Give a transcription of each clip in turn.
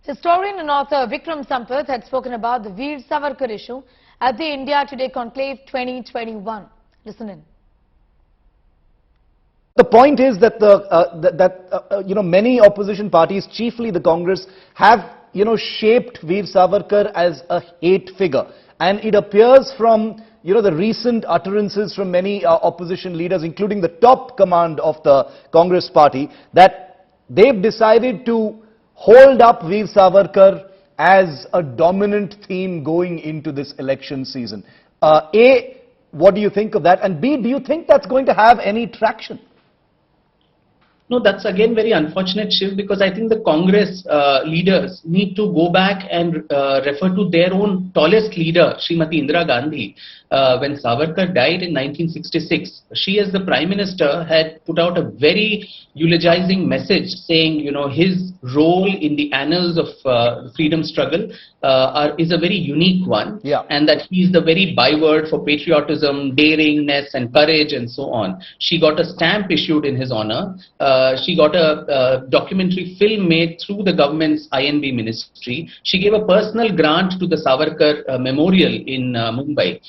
Historian and author Vikram Sampant had spoken about the V D Savarkar issue at the India Today Conclave 2021. Listen in. The point is that many opposition parties, chiefly the Congress, have shaped Veer Savarkar as a hate figure, and it appears from the recent utterances from many opposition leaders, including the top command of the Congress party, that they've decided to hold up Veer Savarkar as a dominant theme going into this election season. A, what do you think of that? And B, do you think that's going to have any traction? No, that's again very unfortunate, Shiv, because I think the Congress leaders need to go back and refer to their own tallest leader, Srimati Indira Gandhi. When Savarkar died in 1966, she as the Prime Minister had put out a very eulogizing message saying, his role in the annals of the freedom struggle is a very unique one, and that he is the very byword for patriotism, daringness and courage and so on. She got a stamp issued in his honor. She got a documentary film made through the government's INB ministry. She gave a personal grant to the Savarkar Memorial in Mumbai.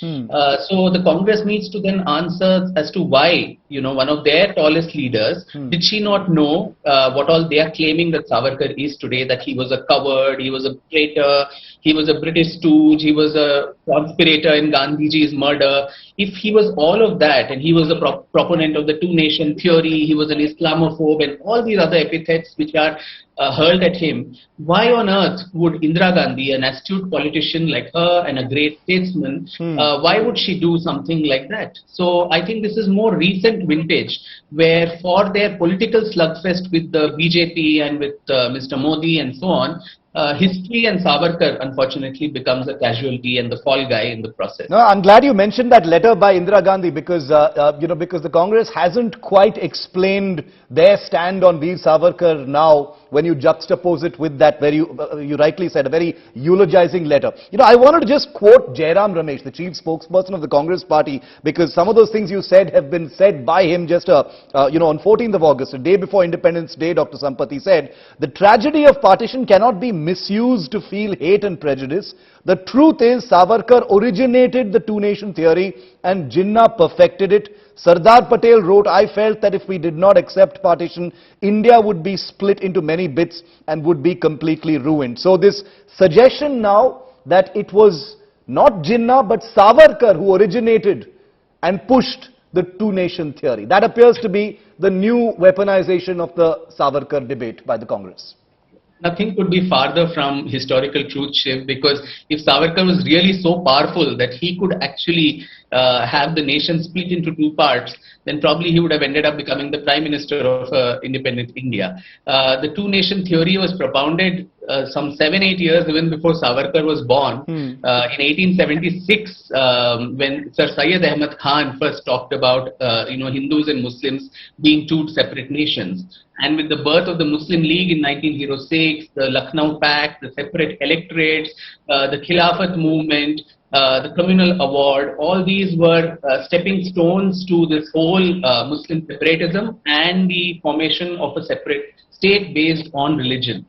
So the Congress needs to then answer as to why, one of their tallest leaders, did she not know what all they are claiming that Savarkar is today, that he was a coward, he was a traitor, he was a British stooge, he was a conspirator in Gandhiji's murder. If he was all of that, and he was a proponent of the two-nation theory, he was an Islamophobe and all these other epithets which are hurled at him, why on earth would Indira Gandhi, an astute politician like her and a great statesman, why would she do something like that? So I think this is more recent vintage, where for their political slugfest with the BJP and with Mr. Modi and so on, history and Savarkar unfortunately becomes a casualty and the fall guy in the process. No, I'm glad you mentioned that letter by Indira Gandhi, because because the Congress hasn't quite explained their stand on Veer Savarkar now, when you juxtapose it with that very, you rightly said, a very eulogizing letter. I wanted to just quote Jayaram Ramesh, the chief spokesperson of the Congress party, because some of those things you said have been said by him just on 14th of August, a day before Independence Day. Dr. Sampati said, "The tragedy of partition cannot be misused to feel hate and prejudice. The truth is Savarkar originated the two-nation theory and Jinnah perfected it. Sardar Patel wrote, 'I felt that if we did not accept partition, India would be split into many bits and would be completely ruined.'" So this suggestion now that it was not Jinnah but Savarkar who originated and pushed the two-nation theory, that appears to be the new weaponization of the Savarkar debate by the Congress. Nothing could be farther from historical truth, Shiv, because if Savarkar was really so powerful that he could actually have the nation split into two parts, then probably he would have ended up becoming the Prime Minister of independent India. The two-nation theory was propounded some 7-8 years even before Savarkar was born. In 1876, when Sir Syed Ahmad Khan first talked about Hindus and Muslims being two separate nations. And with the birth of the Muslim League in 1906, the Lucknow Pact, the separate electorates, the Khilafat movement, the communal award, all these were stepping stones to this whole Muslim separatism and the formation of a separate state based on religion.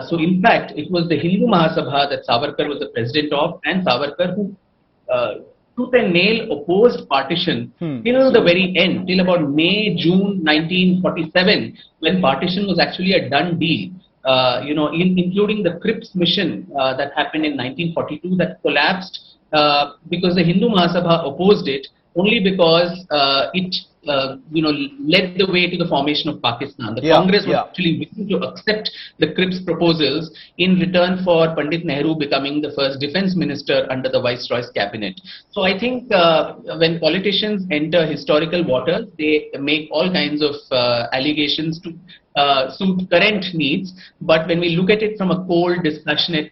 So in fact, it was the Hindu Mahasabha that Savarkar was the president of, and Savarkar who tooth and nail opposed partition till the very end, till about May, June 1947, when partition was actually a done deal. Including the Cripps mission that happened in 1942 that collapsed because the Hindu Mahasabha opposed it, only because it led the way to the formation of Pakistan. The Congress was actually willing to accept the Cripps proposals in return for Pandit Nehru becoming the first defense minister under the Viceroy's cabinet. So I think when politicians enter historical waters, they make all kinds of allegations to suit current needs. But when we look at it from a cold, dispassionate,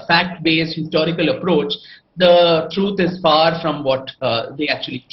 fact-based historical approach, the truth is far from what they actually claim.